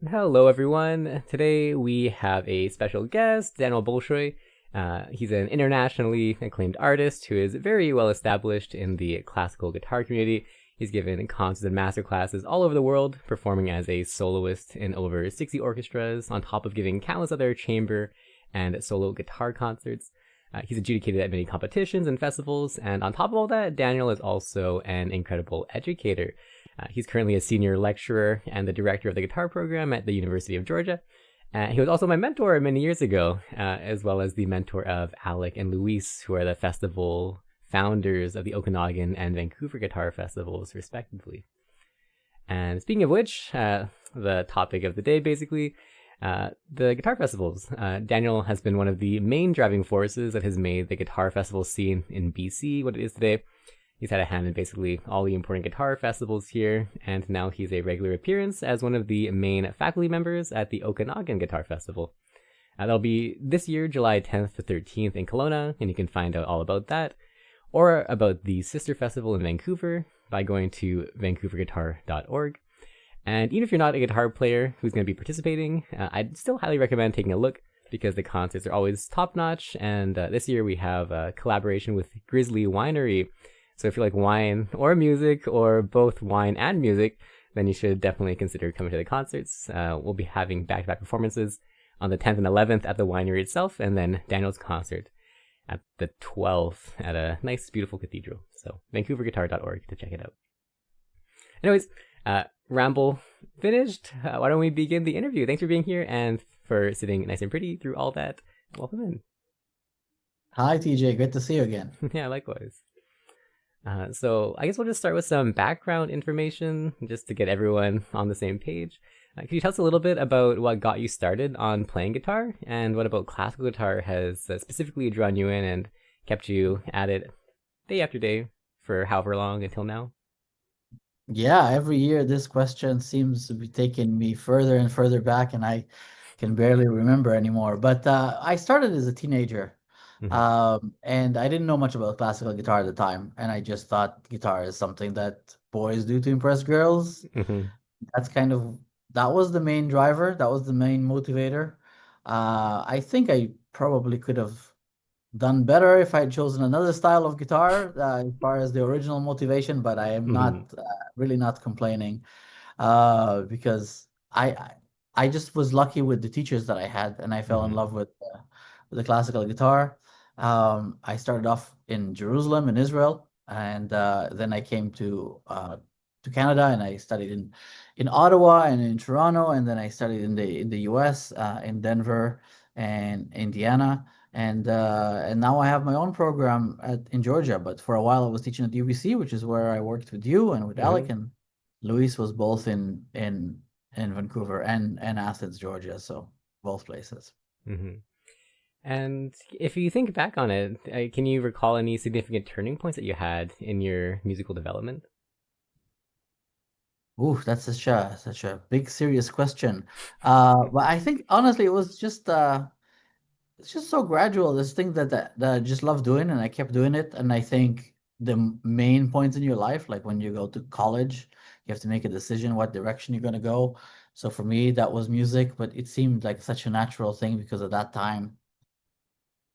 Hello, everyone. Today we have a special guest, Daniel Bolshoy. He's an internationally acclaimed artist who is very well established in the classical guitar community. He's given concerts and master classes all over the world, performing as a soloist in over 60 orchestras, on top of giving countless other chamber and solo guitar concerts. He's adjudicated at many competitions and festivals, and on top of all that, Daniel is also an incredible educator. He's currently a senior lecturer and the director of the guitar program at the University of Georgia. He was also my mentor many years ago, as well as the mentor of Alec and Luis, who are the festival founders of the Okanagan and Vancouver Guitar Festivals, respectively. And speaking of which, the topic of the day, basically, the guitar festivals. Daniel has been one of the main driving forces that has made the guitar festival scene in BC what it is today. He's had a hand in basically all the important guitar festivals here, and now he's a regular appearance as one of the main faculty members at the Okanagan Guitar Festival. That'll be this year, July 10th to 13th in Kelowna, and you can find out all about that, or about the sister festival in Vancouver by going to vancouverguitar.org. And even if you're not a guitar player who's going to be participating, I'd still highly recommend taking a look because the concerts are always top-notch, and this year we have a collaboration with Grizzly Winery. So if you like wine or music, or both wine and music, then you should definitely consider coming to the concerts. We'll be having back-to-back performances on the 10th and 11th at the winery itself, and then Daniel's concert at the 12th at a nice, beautiful cathedral. So vancouverguitar.org to check it out. Anyways, ramble finished. Why don't we begin the interview? Thanks for being here and for sitting nice and pretty through all that. Welcome in. Hi, TJ. Great to see you again. Yeah, likewise. So I guess we'll just start with some background information just to get everyone on the same page. Can you tell us a little bit about what got you started on playing guitar, and what about classical guitar has specifically drawn you in and kept you at it day after day for however long until now? Yeah, every year this question seems to be taking me further and further back, and I can barely remember anymore. But I started as a teenager, Mm-hmm. and I didn't know much about classical guitar at the time, and I just thought guitar is something that boys do to impress girls. Mm-hmm. That's kind of that was the main driver, that was the main motivator. I think I probably could have done better if I had chosen another style of guitar as far as the original motivation, but I am Mm-hmm. not really not complaining because I just was lucky with the teachers that I had, and I fell in Mm-hmm. love with the classical guitar. I started off in Jerusalem in Israel, and then I came to Canada, and I studied in Ottawa and in Toronto, and then I studied in the US in Denver and Indiana. And now I have my own program in Georgia. But for a while, I was teaching at UBC, which is where I worked with you and with Mm-hmm. Alec, and Luis was both in Vancouver and Athens, Georgia. So both places. Mm-hmm. And if you think back on it, can you recall any significant turning points that you had in your musical development? Ooh, that's such a big serious question. But I think honestly, it was just it's just so gradual. This thing that I just love doing, and I kept doing it. And I think main points in your life, like when you go to college, you have to make a decision what direction you're going to go. So for me, that was music, but it seemed like such a natural thing because at that time,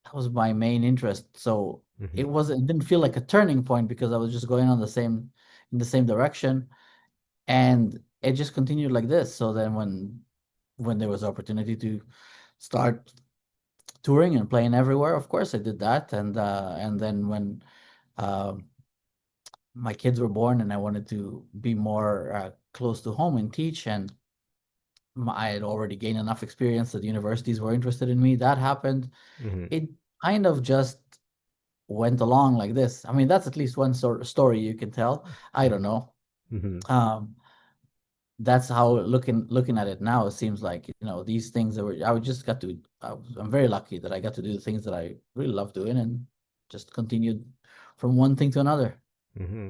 that was my main interest. So Mm-hmm. it didn't feel like a turning point because I was just going on in the same direction, and it just continued like this. So then when there was opportunity to start touring and playing everywhere. Of course, I did that, and then when um, my kids were born, and I wanted to be more close to home and teach, and I had already gained enough experience that the universities were interested in me. That happened. Mm-hmm. It kind of just went along like this. I mean, that's at least one sort of story you can tell. I don't know. Mm-hmm. Um, that's how looking at it now, it seems like these things that were I would just got to I'm very lucky that I got to do the things that I really love doing and just continued from one thing to another. Mm-hmm.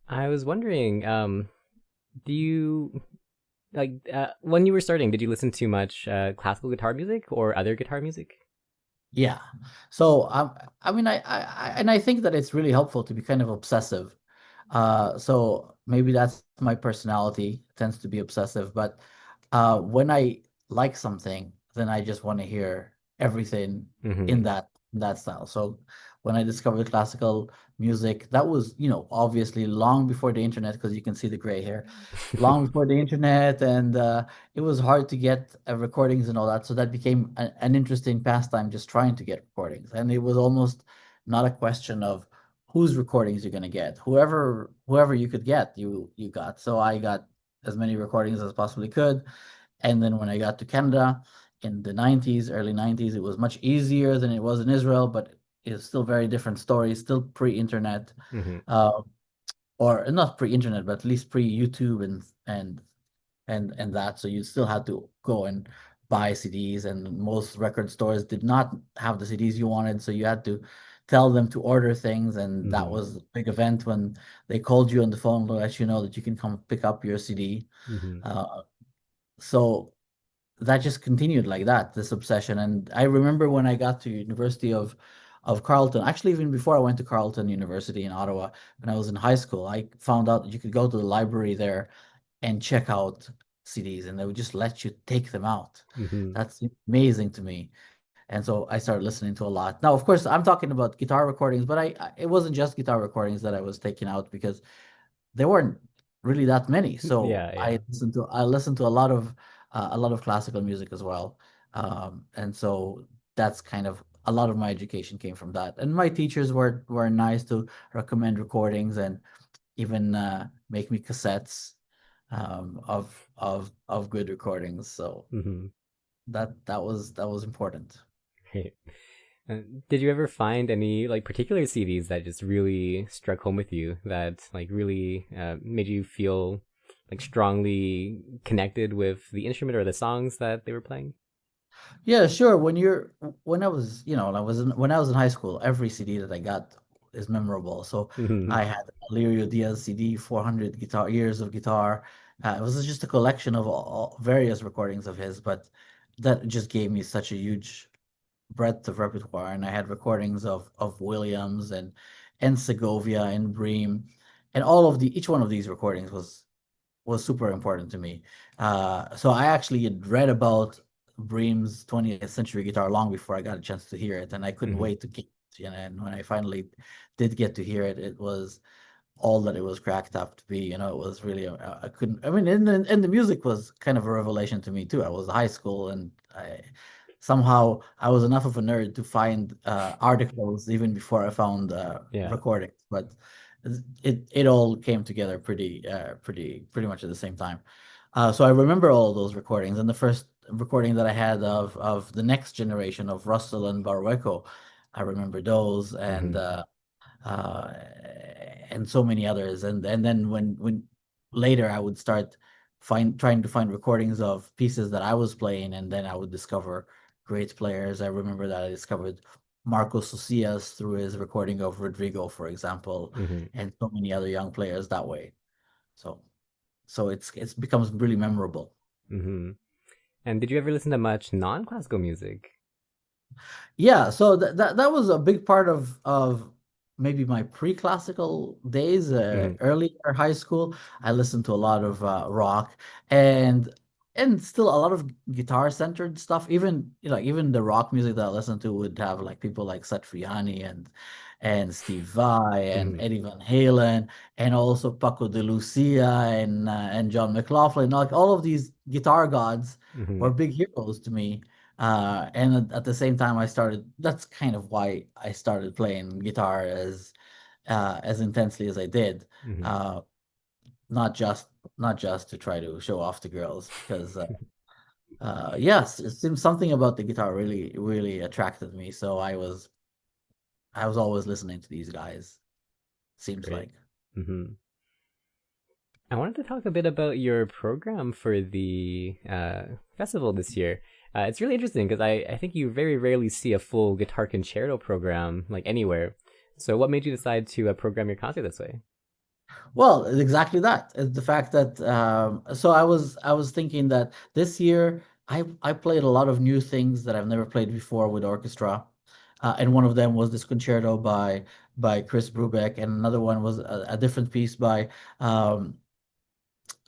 I was wondering, do you when you were starting, did you listen to much classical guitar music or other guitar music? Yeah. So I mean, I think that it's really helpful to be kind of obsessive So maybe that's my personality, tends to be obsessive. But when I like something, then I just want to hear everything Hmm. in that style. So when I discovered classical music, that was, obviously long before the internet, because you can see the gray hair, long before the internet, and it was hard to get recordings and all that. So that became an interesting pastime, just trying to get recordings, and it was almost not a question of whose recordings you're gonna get. Whoever you could get, you got. So I got as many recordings as possibly could. And then when I got to Canada in the 90s, early 90s, it was much easier than it was in Israel, but it's still very different story, still pre-internet, Hmm. uh, or not pre-internet, but at least pre-YouTube and that. So you still had to go and buy CDs, and most record stores did not have the CDs you wanted, so you had to tell them to order things, and that Hmm. was a big event when they called you on the phone to let you know that you can come pick up your CD. Hmm. Uh, so that just continued like that, this obsession. And I remember when I got to University of Carleton, actually even before I went to Carleton University in Ottawa, when I was in high school, I found out that you could go to the library there and check out CDs, and they would just let you take them out. Hmm. That's amazing to me. And so I started listening to a lot. Now, of course, I'm talking about guitar recordings, but it wasn't just guitar recordings that I was taking out, because there weren't really that many. So Yeah, yeah. I listened to a lot of classical music as well. And so that's kind of a lot of my education came from that. And my teachers were nice to recommend recordings and even make me cassettes of good recordings. So Hmm. that was important. Great. Did you ever find any like particular CDs that just really struck home with you that like really made you feel like strongly connected with the instrument or the songs that they were playing? Yeah, sure. When I was, when I was in high school, every CD that I got is memorable. So Hmm. I had Lirio Diaz CD, 400 guitar years of guitar. It was just a collection of various recordings of his, but that just gave me such a huge breadth of repertoire. And I had recordings of Williams and Segovia and Bream, and each one of these recordings was super important to me. So I actually had read about Bream's 20th century guitar long before I got a chance to hear it, and I couldn't Hmm. wait to get it. And when I finally did get to hear it, it was all that it was cracked up to be. It was really I couldn't. I mean, and the music was kind of a revelation to me too. I was high school, and I was enough of a nerd to find articles even before I found Yeah. recordings. But it all came together pretty much at the same time. So I remember all those recordings, and the first recording that I had of the next generation of Russell and Barweco, I remember those, Hmm. uh, and so many others. And then when later I would start trying to find recordings of pieces that I was playing, and then I would discover great players. I remember that I discovered Marco Socias through his recording of Rodrigo, for example, Hmm. and so many other young players that way. So it's becomes really memorable. Hmm. And did you ever listen to much non-classical music? Yeah, so that was a big part of maybe my pre-classical days, Hmm. earlier high school. I listened to a lot of rock and still a lot of guitar-centered stuff. Even even the rock music that I listened to would have like people like Satriani and Steve Vai and Hmm. Eddie Van Halen, and also Paco de Lucia and John McLaughlin. Like all of these guitar gods were Hmm. big heroes to me. And at the same time, that's kind of why I started playing guitar as intensely as I did. Hmm. Uh, not just not just to try to show off to girls, because yes, it seems something about the guitar really attracted me. So I was always listening to these guys. Seems Great. like. Hmm. I wanted to talk a bit about your program for the festival this year. It's really interesting because I think you very rarely see a full guitar concerto program like anywhere. So, what made you decide to program your concert this way? Well, it's exactly that. It's the fact that so I was thinking that this year I played a lot of new things that I've never played before with orchestra. and one of them was this concerto by Chris Brubeck, and another one was a different piece um,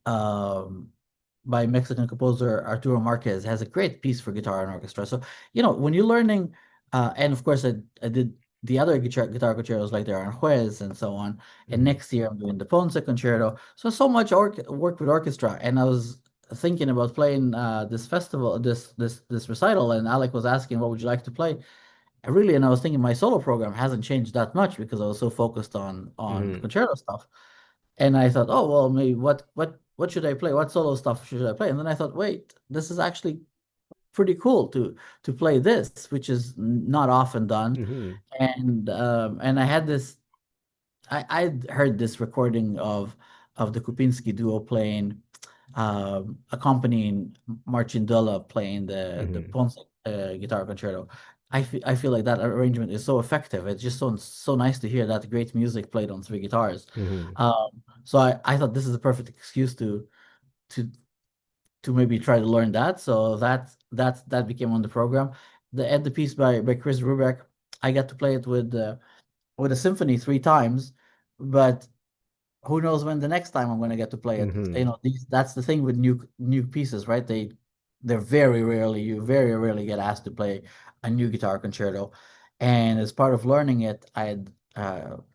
um, by Mexican composer Arturo Marquez. Has a great piece for guitar and orchestra. So, when you're learning, and of course I did the other guitar concertos like the Aranjuez and so on. And Hmm. next year I'm doing the Ponce concerto. So much work with orchestra, and I was thinking about playing this festival, this recital, and Alec was asking, "What would you like to play?" And I was thinking my solo program hasn't changed that much because I was so focused on Hmm. concerto stuff. And I thought, oh well, maybe what should I play? What solo stuff should I play? And then I thought, wait, this is actually pretty cool to play this, which is not often done. Hmm. And I had this I'd heard this recording of the Kupinski duo playing accompanying Marcin playing the Hmm. Ponce guitar concerto. I feel like that arrangement is so effective. It's just so nice to hear that great music played on three guitars. Hmm. So I thought this is a perfect excuse to to maybe try to learn that. So that became on the program. The piece by Chris Brubeck, I got to play it with a symphony three times, but who knows when the next time I'm going to get to play it. Hmm. That's the thing with new pieces, right? They're very rarely you very rarely get asked to play a new guitar concerto. And as part of learning it, I had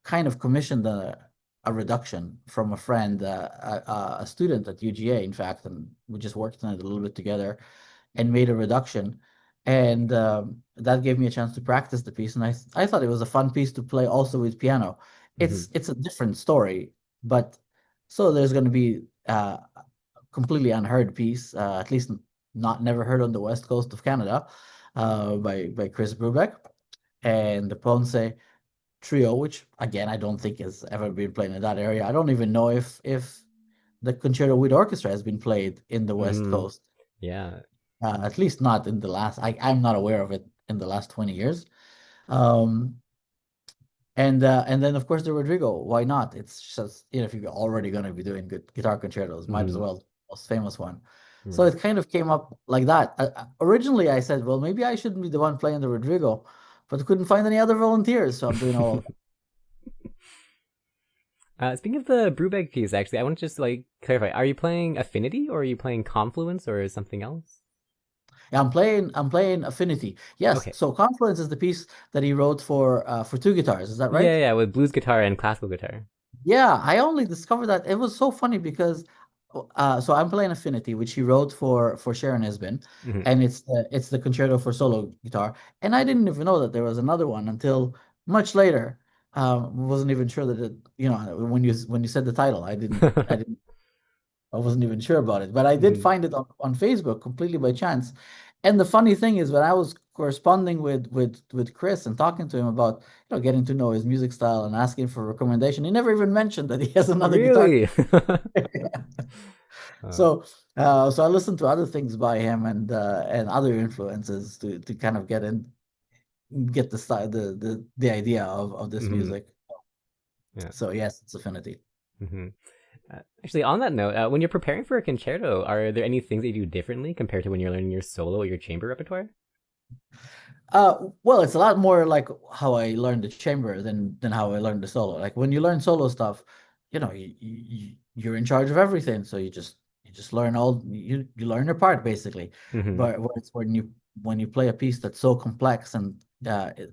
kind of commissioned a reduction from a friend, a student at UGA, in fact, and we just worked on it a little bit together and made a reduction. And that gave me a chance to practice the piece. And I thought it was a fun piece to play also with piano. Hmm. It's a different story, but so there's going to be a completely unheard piece, at least not never heard on the west coast of Canada, by Chris Brubeck, and the Ponce Trio, which again I don't think has ever been played in that area. I don't even know if the concerto with orchestra has been played in the west Hmm. coast, Yeah. at least not in the last. I'm not aware of it in the last 20 years. Um, and then of course the Rodrigo. Why not? It's just if you're already going to be doing good guitar concertos, might as Hmm. well most famous one. So Right. it kind of came up like that. Originally, I said, well, maybe I shouldn't be the one playing the Rodrigo, but couldn't find any other volunteers, so I'm doing all of that. Speaking of the Brubeck piece, actually, I want to just like clarify: are you playing Affinity or are you playing Confluence or something else? Yeah, I'm playing Affinity. Yes, Okay. so Confluence is the piece that he wrote for two guitars. Is that Yeah, right? yeah, with blues guitar and classical guitar. Yeah, I only discovered that it was so funny because so I'm playing Affinity, which he wrote for Sharon Esbin, Hmm. and it's the concerto for solo guitar. And I didn't even know that there was another one until much later. Wasn't even sure that when you said the title, I wasn't even sure about it. But I did Hmm. find it on Facebook completely by chance. And the funny thing is when I was corresponding with Chris and talking to him about getting to know his music style and asking for recommendation, he never even mentioned that he has another guitar. Really? uh, So I listened to other things by him and other influences to kind of get the style the idea of this hmm. music. Yeah. So yes, it's Affinity. Hmm. Actually, on that note, when you're preparing for a concerto, are there any things that you do differently compared to when you're learning your solo or your chamber repertoire? Well, it's a lot more like how I learned the chamber than how I learned the solo. Like when you learn solo stuff, you're in charge of everything, so you just learn you learn your part basically. Hmm. But when you play a piece that's so complex and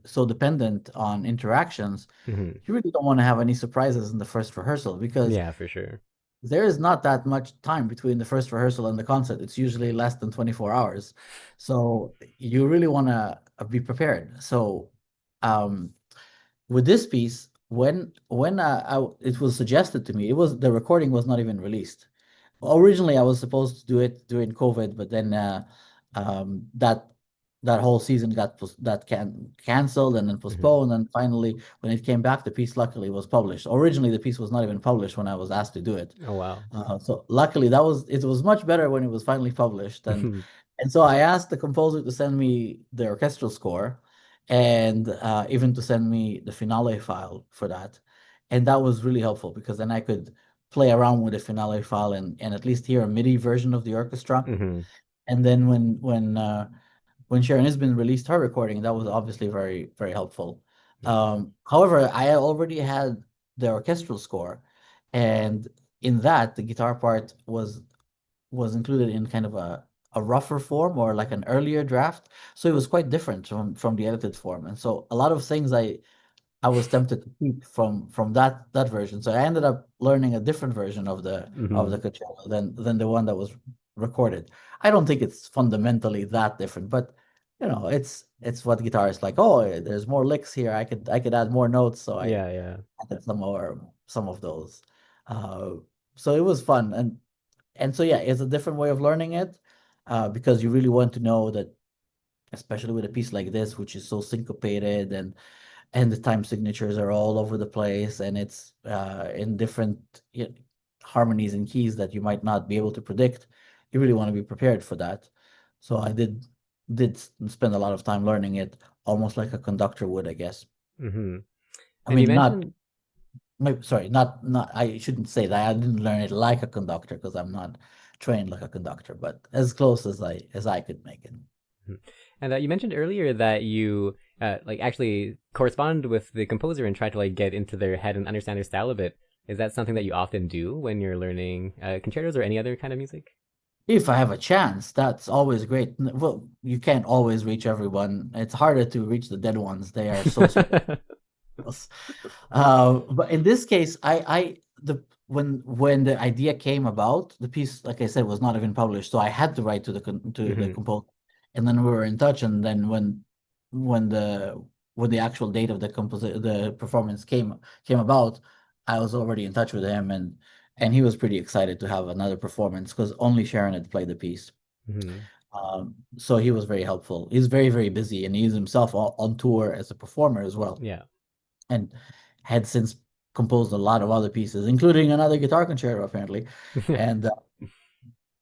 so dependent on interactions, Hmm. you really don't want to have any surprises in the first rehearsal because Yeah, for sure. there is not that much time between the first rehearsal and the concert. It's usually less than 24 hours. So you really want to be prepared. So um, with this piece, when it was suggested to me, the recording was not even released. Originally, I was supposed to do it during COVID, but then that whole season that canceled and then Hmm. postponed. And finally, when it came back, the piece luckily was published. Originally, the piece was not even published when I was asked to do it. Oh, wow. So luckily, it was much better when it was finally published. And so I asked the composer to send me the orchestral score, and even to send me the finale file for that. And that was really helpful because then I could play around with the finale file and at least hear a MIDI version of the orchestra. Hmm. And then when when Sharon Isbin released her recording, that was obviously very, very helpful. However, I already had the orchestral score, and in that, the guitar part was included in kind of a rougher form or like an earlier draft. So it was quite different from the edited form. And so a lot of things I was tempted to keep from that version. So I ended up learning a different version of Hmm. the concerto than the one that was recorded. I don't think it's fundamentally that different, but it's what guitarists like. Oh, there's more licks here. I could add more notes, so I Yeah, yeah. added some of those. Uh, so it was fun, and so yeah, it's a different way of learning it, because you really want to know that, especially with a piece like this, which is so syncopated and the time signatures are all over the place, and it's in different harmonies and keys that you might not be able to predict. You really want to be prepared for that. So I did spend a lot of time learning it, almost like a conductor would, I guess. Hmm. I And you mean, not mentioned, maybe, sorry, not I shouldn't say that. I didn't learn it like a conductor because I'm not trained like a conductor, but as close as I could make it. Mhm. And you mentioned earlier that you like actually correspond with the composer and try to like get into their head and understand their style a bit. Is that something that you often do when you're learning concertos or any other kind of music? If I have a chance, that's always great. Well, you can't always reach everyone. It's harder to reach the dead ones. They are so sparse. But in this case, the when the idea came about, the piece, like I said, was not even published, so I had to write to the Hmm. composer, and then we were in touch. And then when the when the actual date of the performance came about, I was already in touch with him, and he was pretty excited to have another performance because only Sharon had played the piece. Hmm. So he was very helpful. He's very, very busy, and he's himself on tour as a performer as well, Yeah. and had since composed a lot of other pieces, including another guitar concerto, apparently. And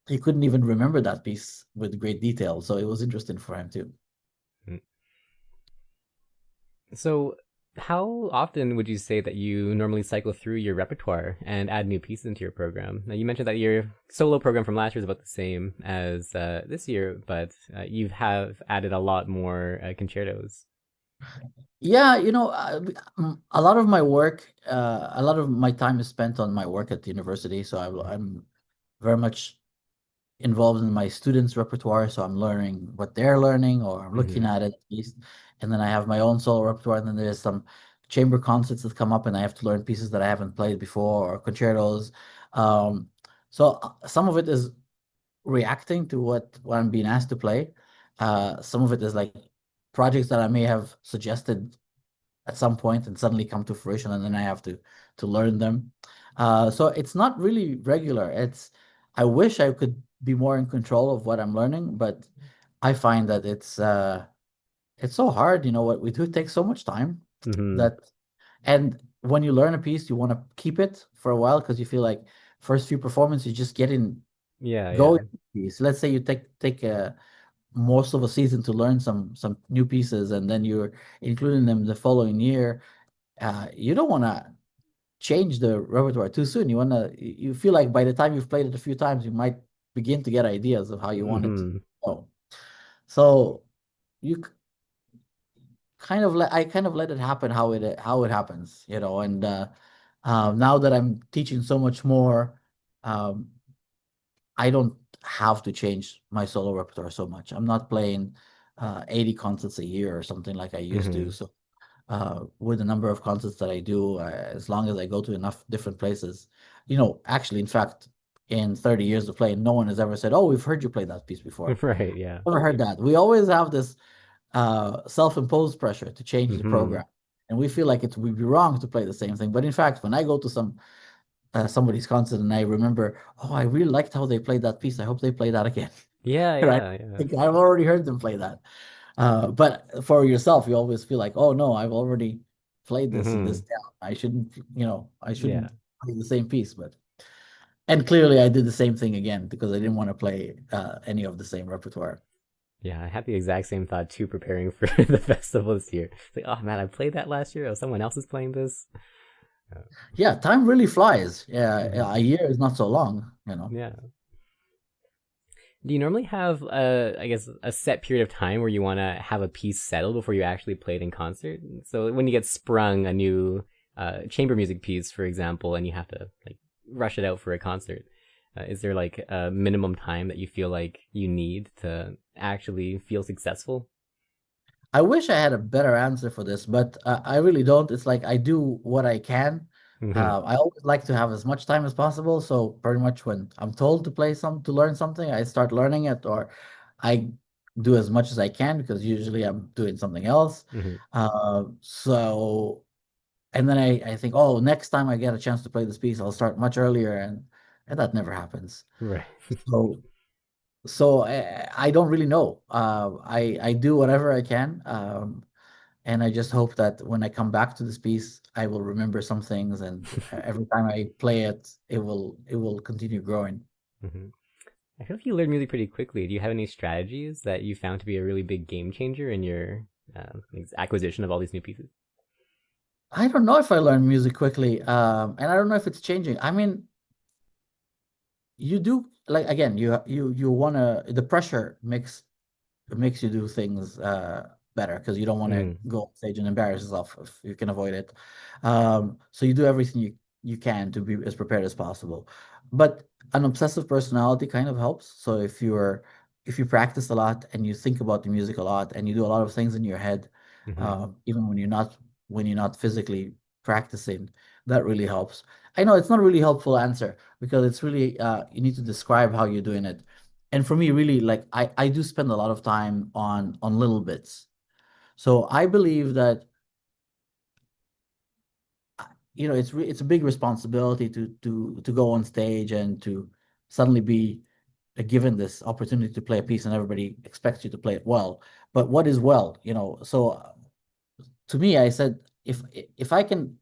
he couldn't even remember that piece with great detail, so it was interesting for him too. So, how often would you say that you normally cycle through your repertoire and add new pieces into your program? Now, you mentioned that your solo program from last year is about the same as this year, but you have added a lot more concertos. Yeah, a lot of my work, a lot of my time is spent on my work at the university, so I'm very much involved in my students' repertoire, so I'm learning what they're learning, or I'm looking Mm-hmm. at it at least. And then I have my own solo repertoire, and then there's some chamber concerts that come up, and I have to learn pieces that I haven't played before, or concertos. Um, so some of it is reacting to what I'm being asked to play. Some of it is like projects that I may have suggested at some point and suddenly come to fruition, and then I have to learn them. So it's not really regular. I wish I could be more in control of what I'm learning, but I find that it's so hard. What we do takes so much time Mm-hmm. that, and when you learn a piece, you want to keep it for a while because you feel like first few performances you just get in Yeah, go yeah. in the piece. Let's say you take most of a season to learn some new pieces, and then you're including them the following year. You don't want to change the repertoire too soon. You feel like by the time you've played it a few times, you might begin to get ideas of how you want it to Mm-hmm. go. So you I kind of let it happen how it happens, and now that I'm teaching so much more, um, I don't have to change my solo repertoire so much. I'm not playing 80 concerts a year or something like I used to. Mm-hmm. So with the number of concerts that I do, as long as I go to enough different places, actually, in fact, in 30 years of playing, no one has ever said, "Oh, we've heard you play that piece before." Right, yeah. Never heard that. We always have this self-imposed pressure to change the Mm-hmm. program, and we feel like it would be wrong to play the same thing. But in fact, when I go to somebody's concert and I remember, oh, I really liked how they played that piece. I hope they play that again. Yeah, Right? yeah, yeah. Like, I've already heard them play that. But for yourself, you always feel like, oh no, I've already played this Mm-hmm. down. I Yeah. shouldn't play the same piece. But and clearly, I did the same thing again because I didn't want to play any of the same repertoire. Yeah, I had the exact same thought too preparing for the festival this year. It's like, oh man, I played that last year. Oh, someone else is playing this. Uh, Yeah, time really flies. Yeah, mhm. a year is not so long. Yeah. Do you normally have, I guess, a set period of time where you want to have a piece settled before you actually play it in concert? So when you get sprung a new chamber music piece, for example, and you have to like rush it out for a concert, is there like a minimum time that you feel like you need to actually feel successful? I wish I had a better answer for this, but I really don't. It's like I do what I can. Mm-hmm. I always like to have as much time as possible. So pretty much when I'm told to to learn something, I start learning it, or I do as much as I can because usually I'm doing something else. Mm-hmm. So and then I think, oh, next time I get a chance to play this piece, I'll start much earlier, and that never happens. Right. So I don't really know. I do whatever I can. And I just hope that when I come back to this piece, I will remember some things, and every time I play it, it will continue growing. Mm-hmm. I feel like you learn music pretty quickly. Do you have any strategies that you found to be a really big game changer in your acquisition of all these new pieces? I don't know if I learn music quickly, and I don't know if it's changing. I mean, you do like again, you wanna the pressure makes you do things better because you don't want to Mm-hmm. go on stage and embarrass yourself if you can avoid it. So you do everything you can to be as prepared as possible. But an obsessive personality kind of helps. So if you practice a lot and you think about the music a lot and you do a lot of things in your head, Mm-hmm. even when you're not physically practicing, that really helps. I know it's not a really helpful answer because it's really you need to describe how you're doing it. And for me, really, like I do spend a lot of time on little bits. So I believe that it's a big responsibility to go on stage and to suddenly be given this opportunity to play a piece and everybody expects you to play it well. But what is well, So to me, I said if I can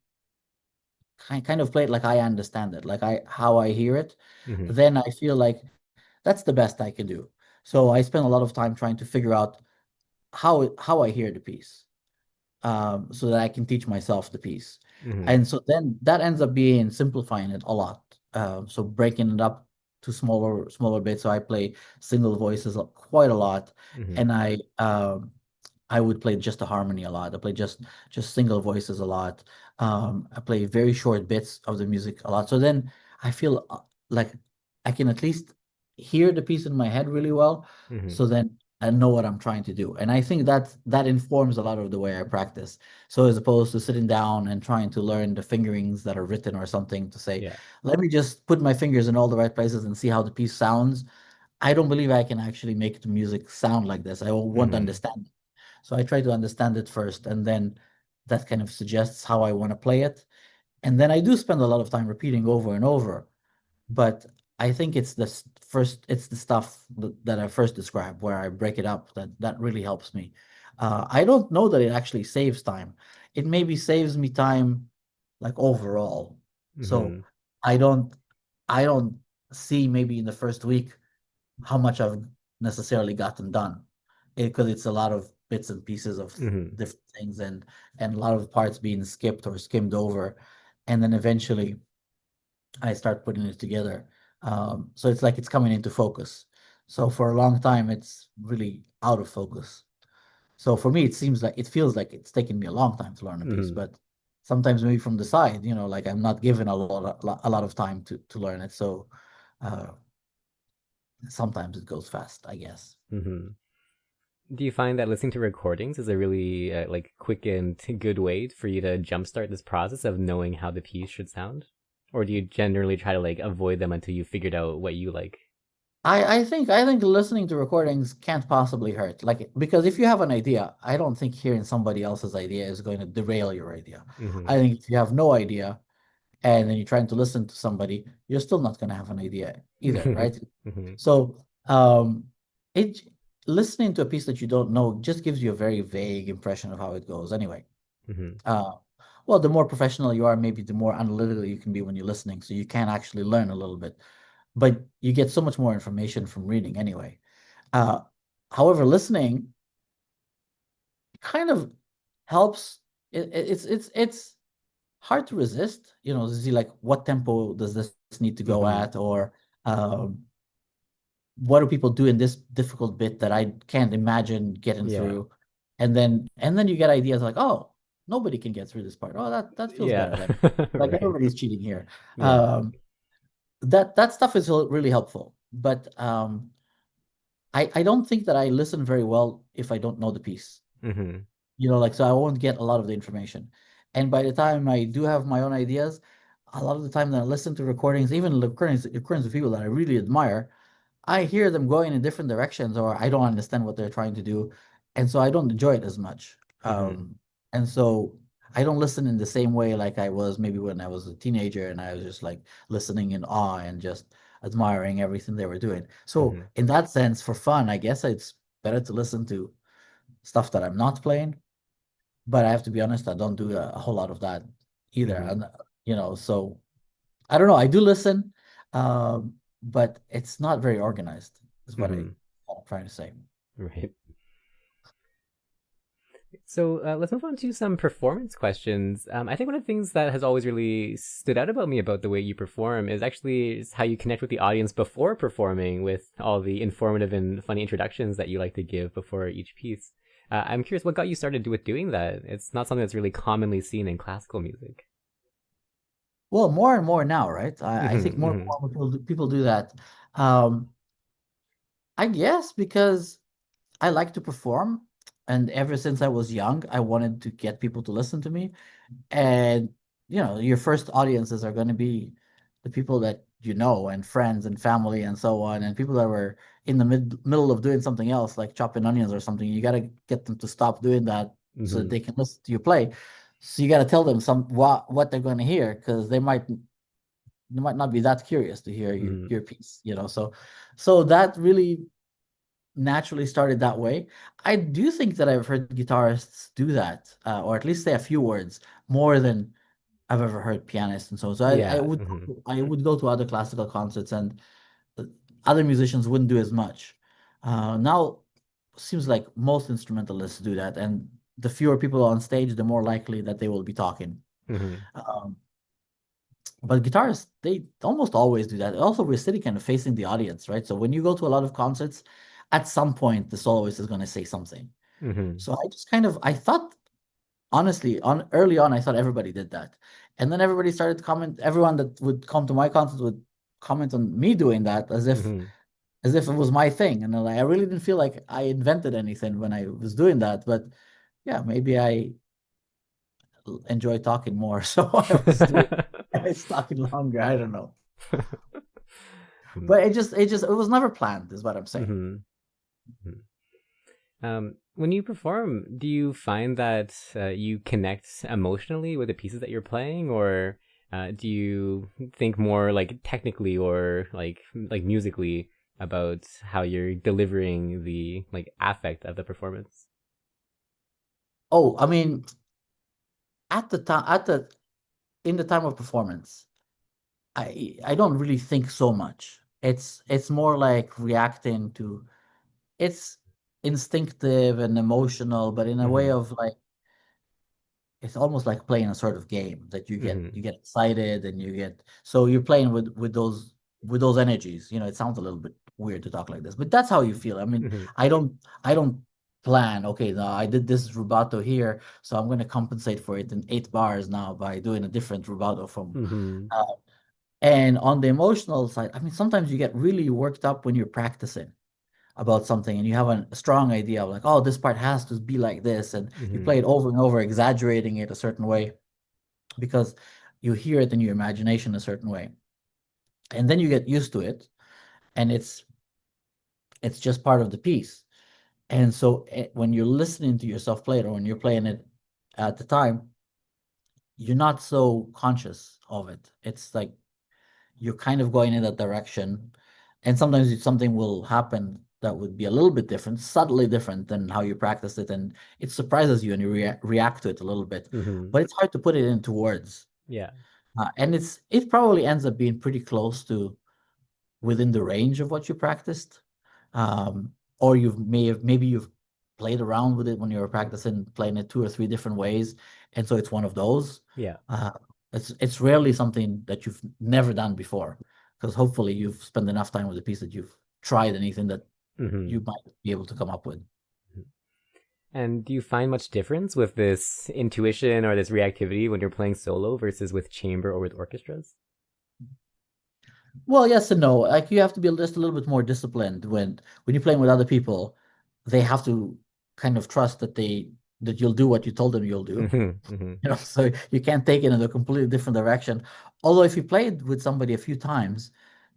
kind of play it like I understand it, like I how I hear it, Mm-hmm. then I feel like that's the best I can do. So I spend a lot of time trying to figure out how I hear the piece, so that I can teach myself the piece. Mm-hmm. And so then that ends up being simplifying it a lot. So breaking it up to smaller bits. So I play single voices quite a lot, Mm-hmm. and I would play just a harmony a lot. I play just single voices a lot. I play very short bits of the music a lot. So then I feel like I can at least hear the piece in my head really well. Mm-hmm. So then I know what I'm trying to do. And I think that informs a lot of the way I practice. So as opposed to sitting down and trying to learn the fingerings that are written or something to say, Yeah. let me just put my fingers in all the right places and see how the piece sounds. I don't believe I can actually make the music sound like this. I won't Mm-hmm. understand it. So I try to understand it first, and then that kind of suggests how I want to play it. And then I do spend a lot of time repeating over and over. But I think it's the stuff that I first described where I break it up that really helps me. I don't know that it actually saves time. It maybe saves me time like overall. So Mm-hmm. I don't I don't see maybe in the first week how much I've necessarily gotten done because it's a lot of bits and pieces of Mm-hmm. different things and a lot of parts being skipped or skimmed over, and then eventually I start putting it together. So it's like it's coming into focus. So for a long time, it's really out of focus. So for me, it feels like it's taken me a long time to learn a piece, Mm-hmm. but sometimes maybe from the side, like I'm not given a lot of time to learn it. So uh, sometimes it goes fast, I guess. Mm-hmm. Do you find that listening to recordings is a really like quick and good way for you to jumpstart this process of knowing how the piece should sound, or do you generally try to like avoid them until you figured out what you like? I think listening to recordings can't possibly hurt. Like because if you have an idea, I don't think hearing somebody else's idea is going to derail your idea. Mm-hmm. I think if you have no idea and then you're trying to listen to somebody, you're still not going to have an idea either, right? Mm-hmm. So, it listening to a piece that you don't know just gives you a very vague impression of how it goes anyway. Mm-hmm. Uh, well, the more professional you are, maybe the more analytical you can be when you're listening, so you can actually learn a little bit. But you get so much more information from reading anyway. Uh, However, listening kind of helps. It's hard to resist, to see like what tempo does this need to go Mm-hmm. at, or um, what do people do in this difficult bit that I can't imagine getting Yeah. through? And then you get ideas like, oh, nobody can get through this part. Oh, that feels better. Yeah. Like Right. everybody's cheating here. Yeah. Um, that stuff is really helpful. But I don't think that I listen very well if I don't know the piece. Hmm. Like, so I won't get a lot of the information. And by the time I do have my own ideas, a lot of the time that I listen to recordings, even recordings of people that I really admire, I hear them going in different directions, or I don't understand what they're trying to do, and so I don't enjoy it as much. Hmm. And so I don't listen in the same way like I was maybe when I was a teenager, and I was just like listening in awe and just admiring everything they were doing. So Hmm. in that sense, for fun, I guess it's better to listen to stuff that I'm not playing. But I have to be honest, I don't do a whole lot of that either. Hmm. And so I don't know. I do listen, but it's not very organized, is Hmm. what I'm trying to say. Right. So let's move on to some performance questions. I think one of the things that has always really stood out about me about the way you perform is actually how you connect with the audience before performing, with all the informative and funny introductions that you like to give before each piece. I'm curious, what got you started with doing that? It's not something that's really commonly seen in classical music. Well, more and more now, right? I think Hmm. more and Hmm. more people do that. Um, I guess because I like to perform, and ever since I was young, I wanted to get people to listen to me. And your first audiences are going to be the people that you know, and friends and family and so on, and people that were in the middle of doing something else, like chopping onions or something. You got to get them to stop doing that so that Hmm. they can listen to you play. So you got to tell them what they're going to hear, because they might not be that curious to hear Hmm. your piece. So that really naturally started that way. I do think that I've heard guitarists do that, or at least say a few words more than I've ever heard pianists and so I Yeah. would Hmm. I would go to other classical concerts, and other musicians wouldn't do as much. Now seems like most instrumentalists do that, and the fewer people on stage, the more likely that they will be talking. Hmm. Um, but guitarists, they almost always do that. Also, we're sitting kind of facing the audience, right? So when you go to a lot of concerts, at some point the soloist is going to say something. Hmm. So I thought, honestly, on early on, I thought everybody did that. And then everybody started to comment, everyone that would come to my concert would comment on me doing that Hmm. as if it was my thing. And I really didn't feel like I invented anything when I was doing that. But yeah, maybe I enjoy talking more. So I was talking longer. I don't know. But it was never planned, is what I'm saying. Hmm. When you perform, do you find that you connect emotionally with the pieces that you're playing, or do you think more like technically or like musically about how you're delivering the like affect of the performance? Oh, I mean, at the in the time of performance, I don't really think so much. It's more like reacting to it's instinctive and emotional, but in a way Mm-hmm. of like it's almost like playing a sort of game that you get Mm-hmm. you get excited, and so you're playing with those energies. It sounds a little bit weird to talk like this, but that's how you feel. I mean, Mm-hmm. I don't plan, okay, now I did this rubato here, so I'm going to compensate for it in 8 bars now by doing a different rubato from Mm-hmm. uh, and on the emotional side, I mean, sometimes you get really worked up when you're practicing about something, and you have a strong idea of like, oh, this part has to be like this, and you Mm-hmm. play it over and over, exaggerating it a certain way because you hear it in your imagination a certain way, and then you get used to it, and it's just part of the piece. And so when you're listening to yourself play it, or when you're playing it at the time, you're not so conscious of it. It's like you're kind of going in that direction, and sometimes something will happen that would be a little bit different, subtly different than how you practiced it, and it surprises you, and you react to it a little bit, Mm-hmm. but it's hard to put it into words. Yeah. And it probably ends up being pretty close to within the range of what you practiced, or maybe you've played around with it when you were practicing, playing it two or three different ways, and so it's one of those. Yeah. uh, it's rarely something that you've never done before, because hopefully you've spent enough time with the piece that you've tried anything that Hmm. you might be able to come up with. And do you find much difference with this intuition or this reactivity when you're playing solo versus with chamber or with orchestras? Well, yes and no. Like you have to be just a little bit more disciplined when you're playing with other people. They have to kind of trust that you'll do what you told them you'll do. Hmm. Hmm. So you can't take it in a completely different direction. Although if you played with somebody a few times,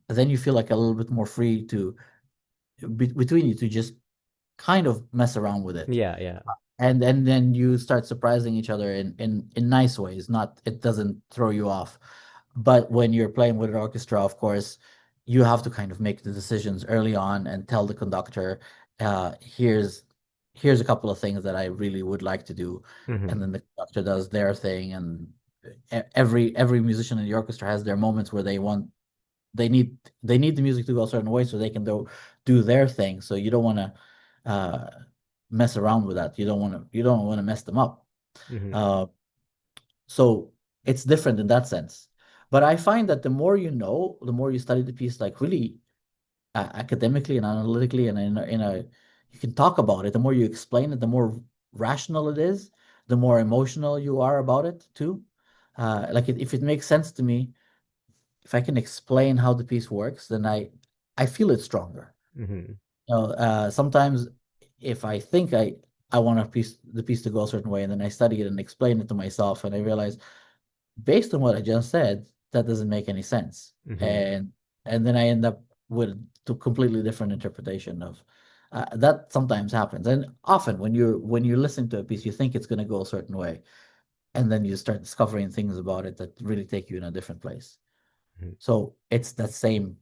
then you feel like a little bit more free to between you to just kind of mess around with it. Yeah, yeah. And then you start surprising each other in nice ways, not it doesn't throw you off. But when you're playing with an orchestra, of course, you have to kind of make the decisions early on and tell the conductor, here's a couple of things that I really would like to do. And Hmm. then the conductor does their thing, and every musician in the orchestra has their moments where they need the music to go a certain way so they can do their thing. So you don't want to uh, mess around with that. You don't want to mess them up. Hmm. Uh, so it's different in that sense. But I find that the more you know, the more you study the piece, like really academically and analytically, and you can talk about it. The more you explain it, the more rational it is, the more emotional you are about it too. If it makes sense to me, if I can explain how the piece works, then I feel it stronger. Hmm. Sometimes if I think I want the piece to go a certain way, and then I study it and explain it to myself, and I realize based on what I just said, that doesn't make any sense, Hmm. and then I end up with a completely different interpretation of that. Sometimes happens, and often when you listen to a piece, you think it's going to go a certain way, and then you start discovering things about it that really take you in a different place. So it's that same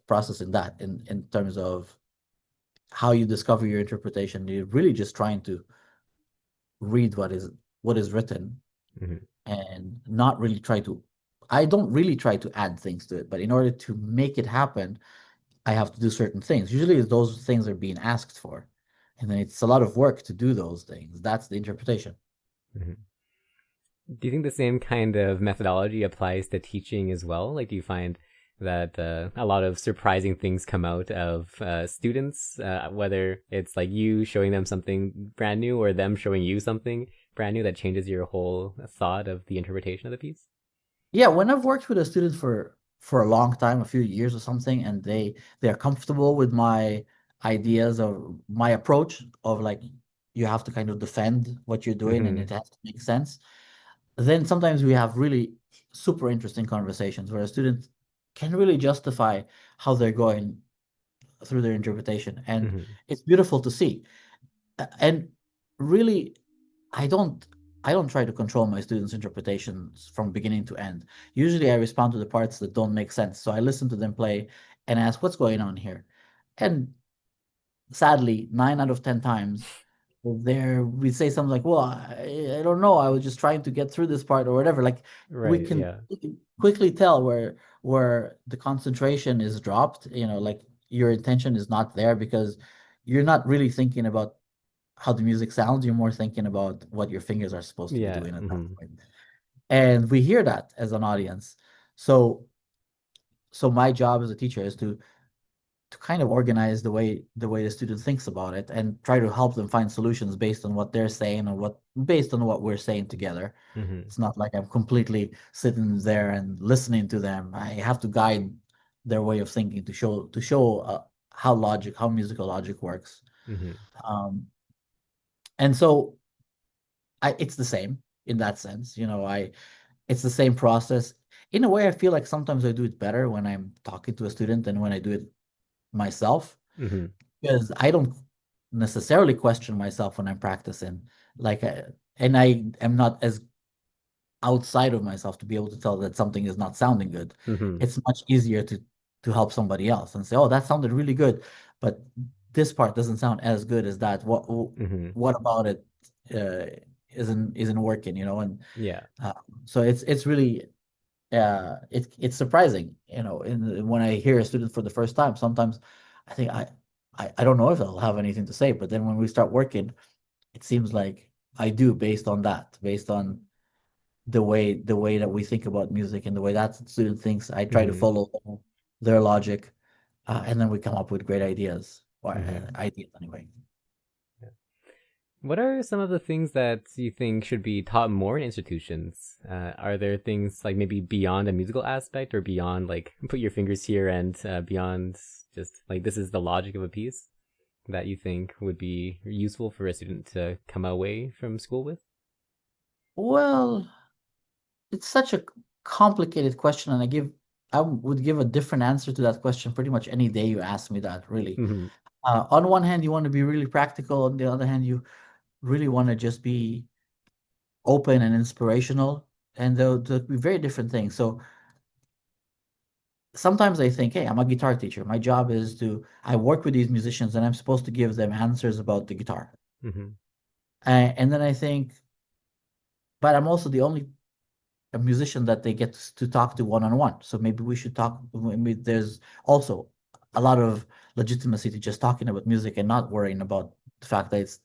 process in terms of how you discover your interpretation. You're really just trying to read what is written Hmm. and not really try to I don't really try to add things to it, but in order to make it happen, I have to do certain things. Usually those things are being asked for. And then it's a lot of work to do those things. That's the interpretation. Hmm. Do you think the same kind of methodology applies to teaching as well? Like, do you find that a lot of surprising things come out of students, whether it's like you showing them something brand new or them showing you something brand new that changes your whole thought of the interpretation of the piece? Yeah, when I've worked with a student for a long time, a few years or something, and they are comfortable with my ideas or my approach of like you have to kind of defend what you're doing and Hmm. it has to make sense. Then sometimes we have really super interesting conversations where a student can really justify how they're going through their interpretation, and Hmm. it's beautiful to see. And really, I don't I don't try to control my students' interpretations from beginning to end. Usually I respond to the parts that don't make sense. So I listen to them play and ask what's going on here. And sadly, 9 out of 10 times there we say something like, well, I don't know. I was just trying to get through this part or whatever. Like we Right. can Yeah. quickly tell where the concentration is dropped, like your intention is not there because you're not really thinking about how the music sounds. You're more thinking about what your fingers are supposed to be Yeah. doing at that Hmm. point. And we hear that as an audience. So so my job as a teacher is to kind of organize the way the student thinks about it and try to help them find solutions based on what they're saying or what based on what we're saying together. Hmm. It's not like I'm completely sitting there and listening to them. I have to guide their way of thinking to show how musical logic works. Hmm. Um, and so it's the same in that sense. It's the same process. In a way, I feel like sometimes I do it better when I'm talking to a student than when I do it myself Hmm. because I don't necessarily question myself when I'm practicing. Like, and I am not as outside of myself to be able to tell that something is not sounding good. Hmm. It's much easier to help somebody else and say, "Oh, that sounded really good, but this part doesn't sound as good as that. Hmm. What about it uh, isn't working?" And Yeah. uh, so it's really it's surprising, when I hear a student for the first time. Sometimes I think I don't know if I'll have anything to say, but then when we start working, it seems like I do based on that, based on the way that we think about music and the way that student thinks. I try to Hmm. follow their logic, and then we come up with great ideas or Hmm. ideas anyway. What are some of the things that you think should be taught more in institutions? Are there things like maybe beyond a musical aspect or beyond like put your fingers here and beyond just like this is the logic of a piece that you think would be useful for a student to come away from school with? Well, it's such a complicated question, and I would give a different answer to that question pretty much any day you ask me that, really. Hmm. On one hand, you want to be really practical. On the other hand, you really want to just be open and inspirational, and they'll be very different things. So sometimes I think, hey, I'm a guitar teacher. My job is I work with these musicians, and I'm supposed to give them answers about the guitar. Hmm. And then I think, but I'm also the only a musician that they get to talk to one on one. So maybe we should talk. Maybe there's also a lot of legitimacy to just talking about music and not worrying about the fact that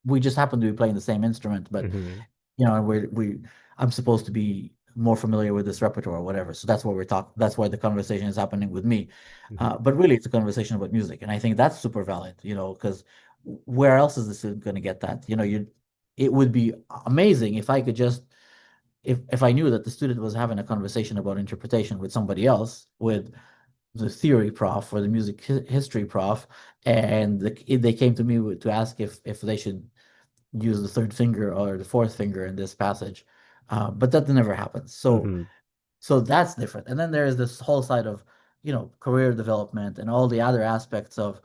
we just happen to be playing the same instrument, but Hmm. we I'm supposed to be more familiar with this repertoire or whatever. So that's what we're talking. That's why the conversation is happening with me. Hmm. But really, it's a conversation about music, and I think that's super valid. Because where else is the student going to get that? It would be amazing if I could just if I knew that the student was having a conversation about interpretation with somebody else, with the theory prof or the music history prof, and they came to me to ask if they should use the third finger or the fourth finger in this passage. But that never happens. Hmm. So that's different. And then there is this whole side of, career development and all the other aspects of,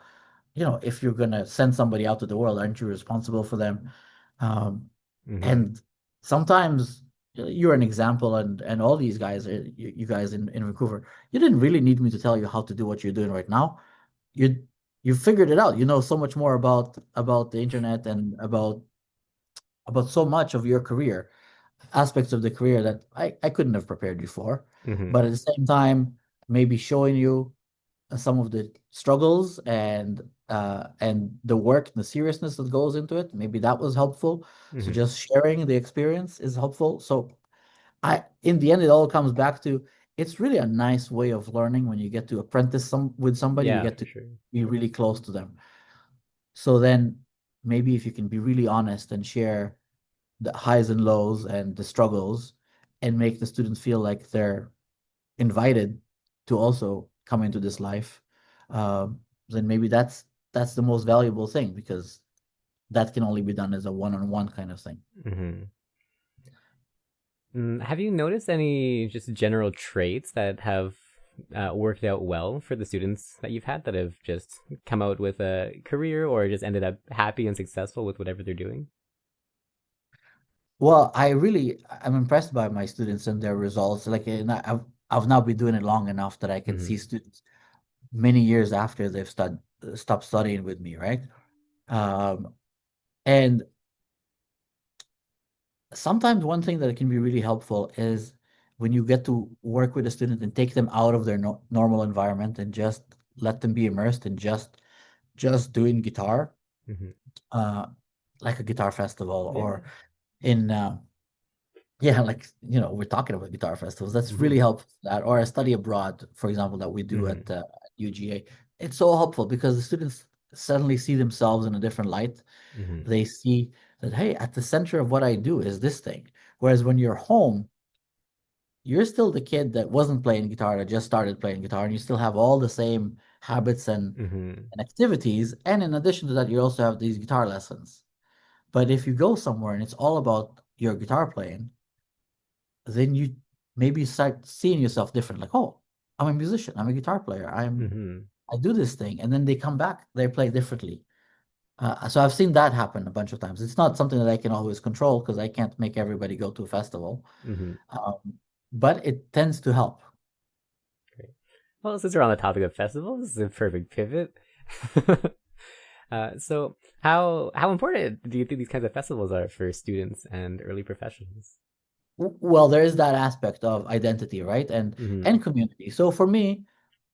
if you're going to send somebody out to the world, aren't you responsible for them? Um, Hmm. and sometimes you're an example, and all these guys, you guys in Vancouver, you didn't really need me to tell you how to do what you're doing right now. You you figured it out. You know so much more about the internet and about so much of your career, aspects of the career that I couldn't have prepared you for. Hmm. But at the same time, maybe showing you some of the struggles and the work and the seriousness that goes into it, maybe that was helpful. So Hmm. just sharing the experience is helpful. So in the end, it all comes back to it's really a nice way of learning when you get to apprentice with somebody, you Yeah, get for to sure. be really close to them. So then maybe if you can be really honest and share the highs and lows and the struggles and make the students feel like they're invited to also come into this life, then maybe that's the most valuable thing because that can only be done as a one-on-one kind of thing. Hmm. Have you noticed any just general traits that have worked out well for the students that you've had that have just come out with a career or just ended up happy and successful with whatever they're doing? Well, I'm impressed by my students and their results. Like, and I've now been doing it long enough that I can see Hmm. students many years after they've stopped studying with me, right? Um, and sometimes one thing that can be really helpful is when you get to work with a student and take them out of their normal environment and just let them be immersed in just doing guitar, Hmm. uh, like a guitar festival Yeah. or in yeah, like we're talking about guitar festivals. That's Hmm. really helpful. That or a study abroad, for example, that we do Hmm. at UGA. It's so helpful because the students suddenly see themselves in a different light. Hmm. They see that, hey, at the center of what I do is this thing. Whereas when you're home, you're still the kid that wasn't playing guitar, that just started playing guitar, and you still have all the same habits Hmm. and activities. And in addition to that, you also have these guitar lessons. But if you go somewhere and it's all about your guitar playing, then you maybe start seeing yourself different. Like, oh, I'm a musician, I'm a guitar player, Hmm. I do this thing, and then they come back, they play differently. So I've seen that happen a bunch of times. It's not something that I can always control because I can't make everybody go to a festival, Hmm. um, but it tends to help. Great. Well, since we're on the topic of festivals, this is a perfect pivot. So, how important do you think these kinds of festivals are for students and early professionals? Well, there is that aspect of identity, right? And Hmm. community. So for me,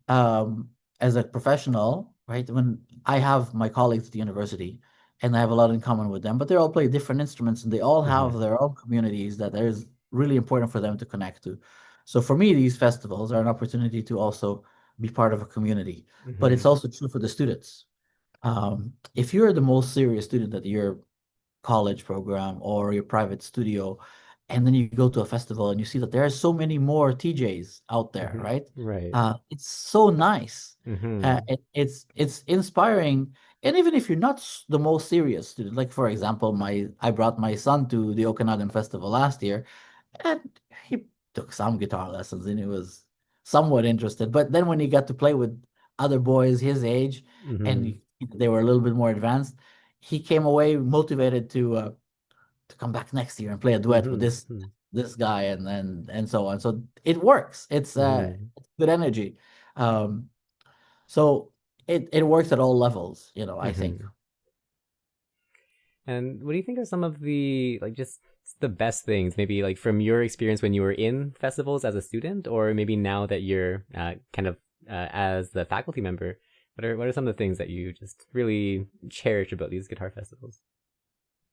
as a professional, right, when I have my colleagues at the university and I have a lot in common with them, but they all play different instruments and they all Hmm. have their own communities that is really important for them to connect to. So for me, these festivals are an opportunity to also be part of a community. But it's Mm-hmm. also true for the students. If you're the most serious student at your college program or your private studio, and then you go to a festival and you see that there are so many more TJs out there, Mm-hmm. right? Right. It's so nice. Mm-hmm. It's inspiring, and even if you're not the most serious student, like for example, my I brought my son to the Okanagan Festival last year, and he took some guitar lessons, and he was somewhat interested. But then when he got to play with other boys his age, and Mm-hmm. they were a little bit more advanced, he came away motivated to come back next year and play a duet with Mm-hmm. this guy and so on. So it works. Mm-hmm. It's good energy. Um, so it works at all levels, I think. Mm-hmm. And what do you think are some of the like just the best things, maybe like from your experience when you were in festivals as a student, or maybe now that you're kind of as the faculty member? What are some of the things that you just really cherish about these guitar festivals?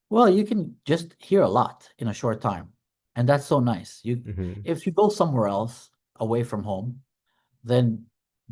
Well, you can just hear a lot in a short time, and that's so nice. Mm-hmm. If you go somewhere else away from home, then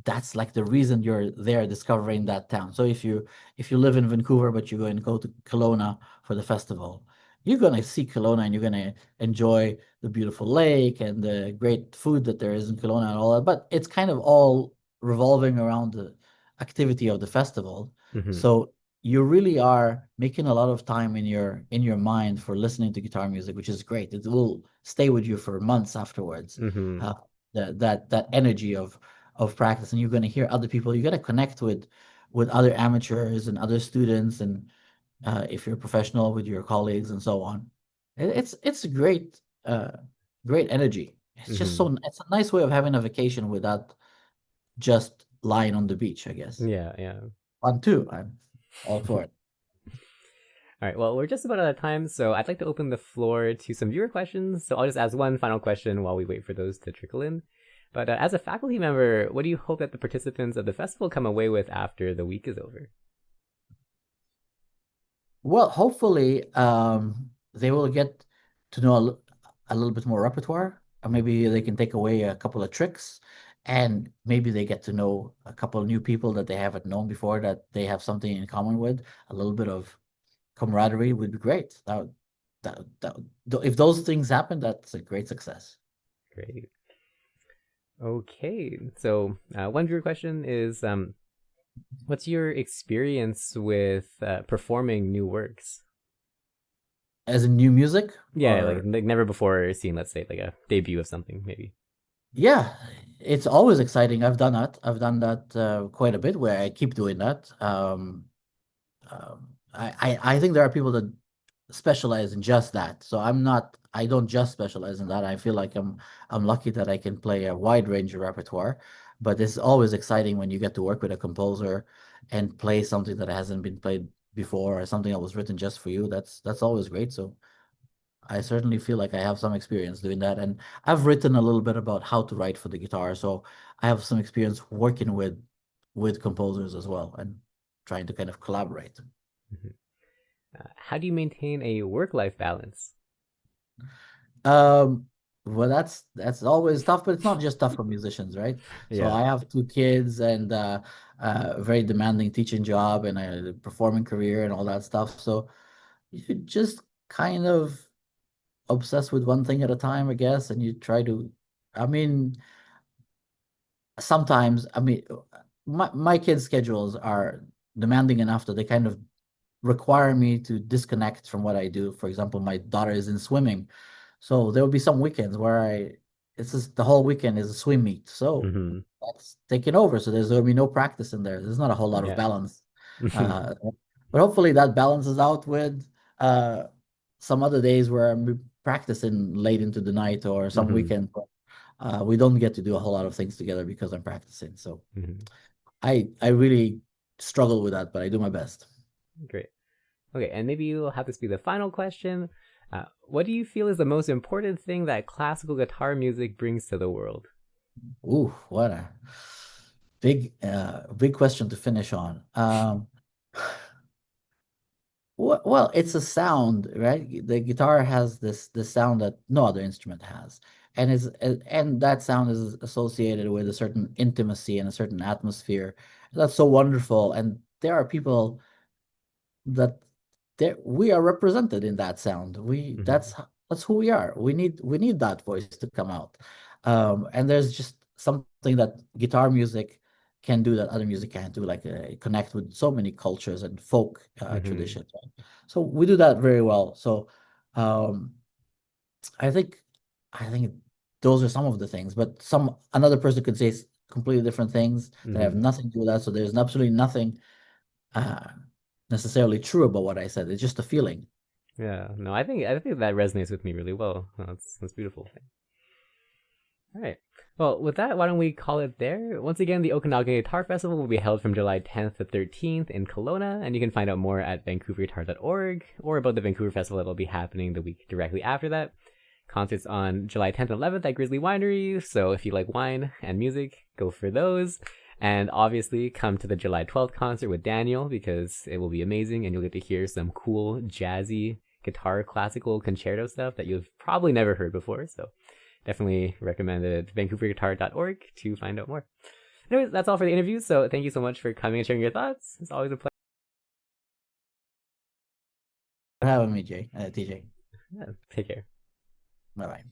that's like the reason you're there discovering that town. So if you live in Vancouver but you're going to go to Kelowna for the festival, you're gonna see Kelowna and you're gonna enjoy the beautiful lake and the great food that there is in Kelowna and all that. But it's kind of all revolving around the activity of the festival. Mm-hmm. So you really are making a lot of time in your mind for listening to guitar music, which is great. It will stay with you for months afterwards. Mm-hmm. Uh, that energy of practice, and you're going to hear other people. You got to connect with other amateurs and other students, and if you're a professional, with your colleagues and so on. It's a great energy. It's just Mm-hmm. so it's a nice way of having a vacation without just lying on the beach, I guess. Yeah, yeah. Fun too. I'm all for it. All right. Well, we're just about out of time, so I'd like to open the floor to some viewer questions. So I'll just ask one final question while we wait for those to trickle in. But as a faculty member, what do you hope that the participants of the festival come away with after the week is over? Well, hopefully, they will get to know a little bit more repertoire, or maybe they can take away a couple of tricks, and maybe they get to know a couple of new people that they haven't known before that they have something in common with. A little bit of camaraderie would be great. If those things happen, that's a great success. Great. Okay. So one viewer question is, what's your experience with performing new works? As in new music, Yeah, or like never before seen, let's say, like a debut of something, maybe. yeah, it's always exciting. I've done that. I've done that quite a bit, where I keep doing that. I think there are people that specialize in just that. So I don't just specialize in that. I feel like I'm lucky that I can play a wide range of repertoire, but it's always exciting when you get to work with a composer and play something that hasn't been played before, or something that was written just for you. That's always great. So I certainly feel like I have some experience doing that. And I've written a little bit about how to write for the guitar. So I have some experience working with composers as well, and trying to kind of collaborate. Mhm. How do you maintain a work-life balance? Um, well, that's always tough, but it's not just tough for musicians, right? So Yeah. I have two kids and a very demanding teaching job and a performing career and all that stuff. So you just kind of obsess with one thing at a time, I guess, and you try to. I mean, sometimes, my kids' schedules are demanding enough that they kind of require me to disconnect from what I do. For example, my daughter is in swimming, so there will be some weekends where it's just the whole weekend is a swim meet. So Hmm. that's taking over. So there'll be no practice in there. There's not a whole lot of Yeah. balance. Uh, but hopefully that balances out with uh, some other days where I'm practicing late into the night, or some Hmm. weekend. We don't get to do a whole lot of things together because I'm practicing. So Hmm. I really struggle with that, but I do my best. Great. Okay, and maybe you'll have this be the final question. What do you feel is the most important thing that classical guitar music brings to the world? Ooh, what a big question to finish on. Well, it's a sound, right? The guitar has this sound that no other instrument has, and that sound is associated with a certain intimacy and a certain atmosphere. That's so wonderful. And there are people that there we are represented in that sound. Hmm. That's who we are. We need that voice to come out. And there's just something that guitar music can do that other music can't do, like connect with so many cultures and folk Hmm. traditions. Right? So we do that very well. So um, I think I think those are some of the things, but some another person could say completely different things that have Hmm. nothing to do with that. So there's absolutely nothing uh, necessarily true about what I said. It's just a feeling. Yeah, no, I think that resonates with me really well. That's beautiful. All right. Well, with that, why don't we call it there? Once again, the Okanagan Guitar Festival will be held from July 10th to 13th in Kelowna, and you can find out more at vancouverguitar.org or about the Vancouver Festival that'll be happening the week directly after that. Concerts on July 10th and 11th at Grizzly Winery, so if you like wine and music, go for those. And obviously, come to the July 12th concert with Daniel because it will be amazing and you'll get to hear some cool, jazzy guitar classical concerto stuff that you've probably never heard before. So definitely recommend it. vancouverguitar.org to find out more. Anyways, that's all for the interview. So thank you so much for coming and sharing your thoughts. It's always a pleasure. For having me, TJ. Yeah, take care. Bye bye.